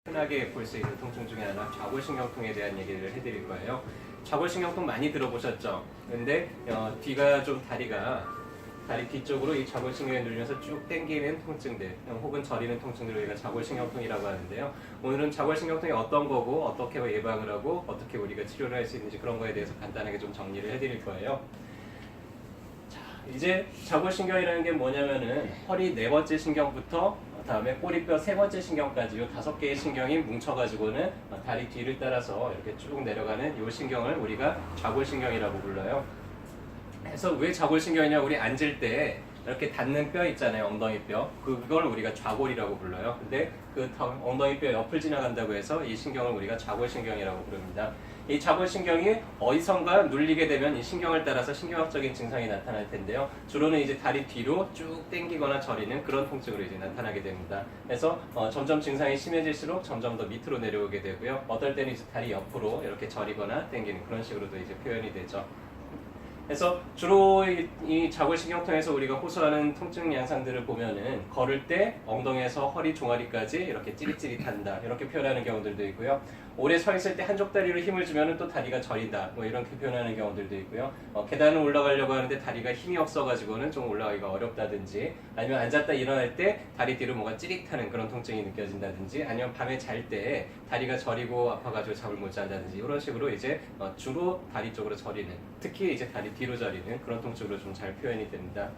흔하게 볼 수 있는 통증 중에 하나 좌골신경통에 대한 얘기를 해드릴 거예요. 좌골신경통 많이 들어보셨죠? 근데 뒤가 좀 다리 뒤쪽으로 이 좌골신경에 눌려서 쭉 당기는 통증들 혹은 저리는 통증들을 우리가 좌골신경통이라고 하는데요. 오늘은 좌골신경통이 어떤 거고 어떻게 예방을 하고 어떻게 우리가 치료를 할 수 있는지 그런 거에 대해서 간단하게 좀 정리를 해드릴 거예요. 이제 좌골신경이라는 게 뭐냐면은 허리 네 번째 신경부터 다음에 꼬리뼈 세 번째 신경까지 이 5개의 신경이 뭉쳐가지고는 다리 뒤를 따라서 이렇게 쭉 내려가는 이 신경을 우리가 좌골신경이라고 불러요. 그래서 왜 좌골신경이냐, 우리 앉을 때 이렇게 닿는 뼈 있잖아요, 엉덩이뼈. 그걸 우리가 좌골이라고 불러요. 근데 그 엉덩이뼈 옆을 지나간다고 해서 이 신경을 우리가 좌골신경이라고 부릅니다. 이 좌골신경이 어디선가 눌리게 되면 이 신경을 따라서 신경학적인 증상이 나타날 텐데요. 주로는 이제 다리 뒤로 쭉 당기거나 저리는 그런 통증으로 이제 나타나게 됩니다. 그래서 점점 증상이 심해질수록 점점 더 밑으로 내려오게 되고요. 어떨 때는 이제 다리 옆으로 이렇게 저리거나 당기는 그런 식으로도 이제 표현이 되죠. 그래서 주로 이 좌골신경통에서 우리가 호소하는 통증 양상들을 보면은 걸을 때 엉덩이에서 허리 종아리까지 이렇게 찌릿찌릿한다 이렇게 표현하는 경우들도 있고요. 오래 서 있을 때 한쪽 다리로 힘을 주면은 또 다리가 저린다 뭐 이렇게 표현하는 경우들도 있고요. 계단을 올라가려고 하는데 다리가 힘이 없어가지고는 좀 올라가기가 어렵다든지, 아니면 앉았다 일어날 때 다리 뒤로 뭔가 찌릿하는 그런 통증이 느껴진다든지, 아니면 밤에 잘 때 다리가 저리고 아파가지고 잠을 못 잔다든지 이런 식으로 이제 주로 다리 쪽으로 저리는, 특히 이제 다리 뒤로 저리는 그런 통증으로 좀 잘 표현이 됩니다.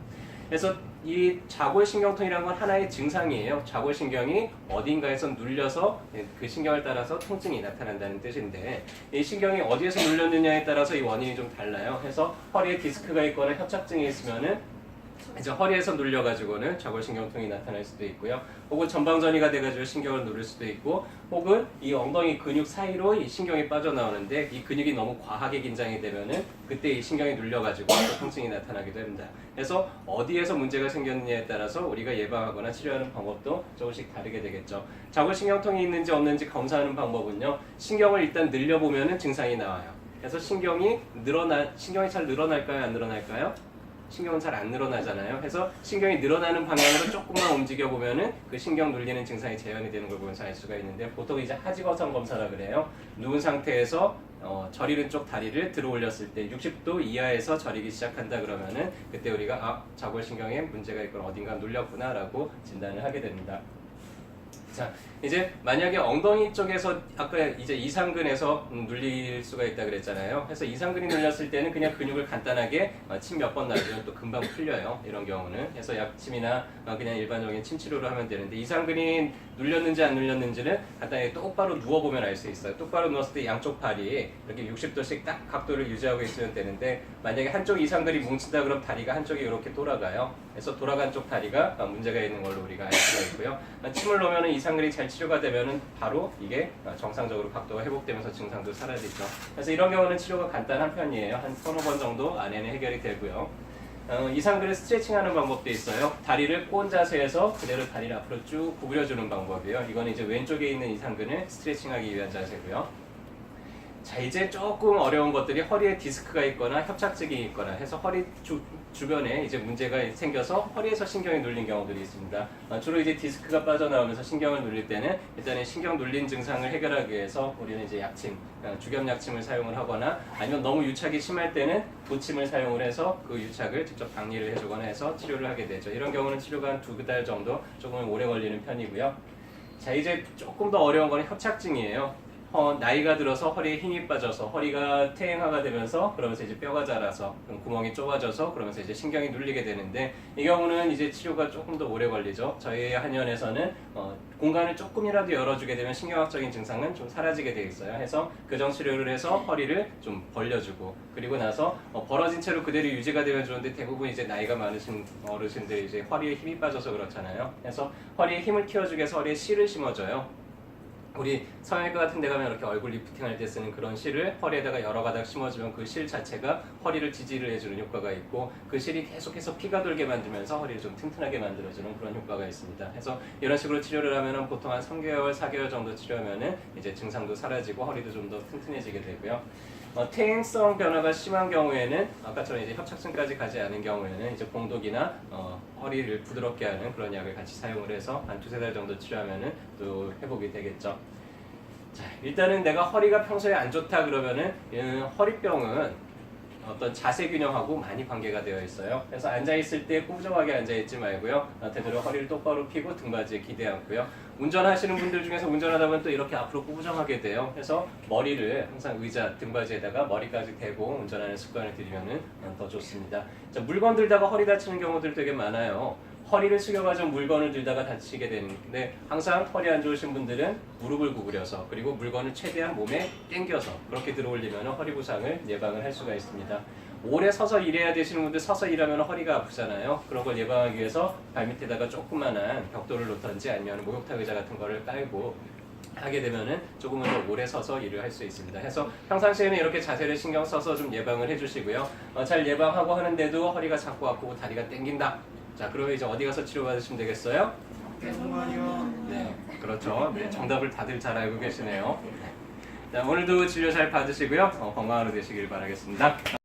그래서 이 좌골신경통이라는 건 하나의 증상이에요. 좌골신경이 어딘가에서 눌려서 그 신경을 따라서 통증이 나타난다는 뜻인데, 이 신경이 어디에서 눌렸느냐에 따라서 이 원인이 좀 달라요. 그래서 허리에 디스크가 있거나 협착증이 있으면은 이제 허리에서 눌려가지고는 좌골신경통이 나타날 수도 있고요. 혹은 전방전이가 돼가지고 신경을 누를 수도 있고, 혹은 이 엉덩이 근육 사이로 이 신경이 빠져나오는데 이 근육이 너무 과하게 긴장이 되면은 그때 이 신경이 눌려가지고 또 통증이 나타나기도 합니다. 그래서 어디에서 문제가 생겼느냐에 따라서 우리가 예방하거나 치료하는 방법도 조금씩 다르게 되겠죠. 좌골신경통이 있는지 없는지 검사하는 방법은요, 신경을 일단 늘려보면은 증상이 나와요. 그래서 신경이 잘 늘어날까요, 안 늘어날까요? 신경은 잘 안 늘어나잖아요. 그래서 신경이 늘어나는 방향으로 조금만 움직여 보면은 그 신경 눌리는 증상이 재현이 되는 걸 보면서 알 수가 있는데, 보통 이제 하지거선 검사라 그래요. 누운 상태에서 저리는 쪽 다리를 들어 올렸을 때 60도 이하에서 저리기 시작한다 그러면은 그때 우리가 좌골신경에 문제가 있거나 어딘가 눌렸구나라고 진단을 하게 됩니다. 자, 이제 만약에 엉덩이 쪽에서 아까 이제 이상근에서 눌릴 수가 있다 그랬잖아요. 그래서 이상근이 눌렸을 때는 그냥 근육을 간단하게 침 몇 번 놔주면 또 금방 풀려요. 이런 경우는. 그래서 약침이나 그냥 일반적인 침 치료로 하면 되는데, 이상근이 눌렸는지 안 눌렸는지는 간단히 똑바로 누워보면 알 수 있어요. 똑바로 누웠을 때 양쪽 팔이 이렇게 60도씩 딱 각도를 유지하고 있으면 되는데, 만약에 한쪽 이상근이 뭉친다 그럼 다리가 한쪽이 이렇게 돌아가요. 그래서 돌아간 쪽 다리가 문제가 있는 걸로 우리가 알 수가 있고요. 침을 놓으면 이상근이 잘 치료가 되면은 바로 이게 정상적으로 각도가 회복되면서 증상도 사라지죠. 그래서 이런 경우는 치료가 간단한 편이에요. 한 1-2번 정도 안에는 해결이 되고요. 이상근을 스트레칭하는 방법도 있어요. 다리를 꼬은 자세에서 그대로 다리를 앞으로 쭉 구부려주는 방법이에요. 이거는 이제 왼쪽에 있는 이상근을 스트레칭하기 위한 자세고요. 자, 이제 조금 어려운 것들이 허리에 디스크가 있거나 협착증이 있거나 해서 허리 주변에 이제 문제가 생겨서 허리에서 신경이 눌린 경우들이 있습니다. 주로 이제 디스크가 빠져나오면서 신경을 눌릴 때는 일단은 신경 눌린 증상을 해결하기 위해서 우리는 이제 약침, 주겸 약침을 사용을 하거나, 아니면 너무 유착이 심할 때는 도침을 사용을 해서 그 유착을 직접 박리를 해주거나 해서 치료를 하게 되죠. 이런 경우는 치료가 한 2달 정도 조금 오래 걸리는 편이고요. 자, 이제 조금 더 어려운 건 협착증이에요. 나이가 들어서 허리에 힘이 빠져서 허리가 퇴행화가 되면서 그러면서 이제 뼈가 자라서 구멍이 좁아져서 그러면서 이제 신경이 눌리게 되는데, 이 경우는 이제 치료가 조금 더 오래 걸리죠. 저희 한의원에서는 공간을 조금이라도 열어주게 되면 신경학적인 증상은 좀 사라지게 돼 있어요. 해서 교정 치료를 해서 허리를 좀 벌려주고, 그리고 나서 벌어진 채로 그대로 유지가 되면 좋은데, 대부분 이제 나이가 많으신 어르신들이 이제 허리에 힘이 빠져서 그렇잖아요. 그래서 허리에 힘을 키워주기 위해서 허리에 실을 심어줘요. 우리 성형외과 같은 데 가면 이렇게 얼굴 리프팅 할 때 쓰는 그런 실을 허리에다가 여러 가닥 심어주면 그 실 자체가 허리를 지지를 해주는 효과가 있고, 그 실이 계속해서 피가 돌게 만들면서 허리를 좀 튼튼하게 만들어주는 그런 효과가 있습니다. 그래서 이런 식으로 치료를 하면은 보통 한 3개월, 4개월 정도 치료하면은 이제 증상도 사라지고 허리도 좀 더 튼튼해지게 되고요. 퇴행성 변화가 심한 경우에는 아까처럼 이제 협착증까지 가지 않은 경우에는 이제 봉독이나 허리를 부드럽게 하는 그런 약을 같이 사용을 해서 한 2-3달 정도 치료하면은 또 회복이 되겠죠. 자, 일단은 내가 허리가 평소에 안 좋다 그러면은 허리병은 어떤 자세 균형하고 많이 관계가 되어 있어요. 그래서 앉아 있을 때 꾸부정하게 앉아 있지 말고요. 되도록 허리를 똑바로 펴고 등받이에 기대 않고요. 운전하시는 분들 중에서 운전하다 보면 또 이렇게 앞으로 꾸부정하게 돼요. 그래서 머리를 항상 의자 등받이에다가 머리까지 대고 운전하는 습관을 들이면은 더 좋습니다. 자, 물건 들다가 허리 다치는 경우들 되게 많아요. 허리를 숙여가지고 물건을 들다가 다치게 되는데 항상 허리 안 좋으신 분들은 무릎을 구부려서 그리고 물건을 최대한 몸에 당겨서 그렇게 들어올리면 허리 부상을 예방을 할 수가 있습니다. 오래 서서 일해야 되시는 분들 서서 일하면 허리가 아프잖아요. 그런 걸 예방하기 위해서 발밑에다가 조그만한 벽돌을 놓던지 아니면 목욕탕 의자 같은 거를 깔고 하게 되면은 조금은 더 오래 서서 일을 할 수 있습니다. 해서 평상시에는 이렇게 자세를 신경 써서 좀 예방을 해주시고요. 잘 예방하고 하는데도 허리가 자꾸 아프고 다리가 땡긴다. 자, 그러면 이제 어디 가서 치료받으시면 되겠어요? 병원이요. 네, 그렇죠. 네, 정답을 다들 잘 알고 계시네요. 자, 오늘도 진료 잘 받으시고요. 건강한 하루 되시길 바라겠습니다.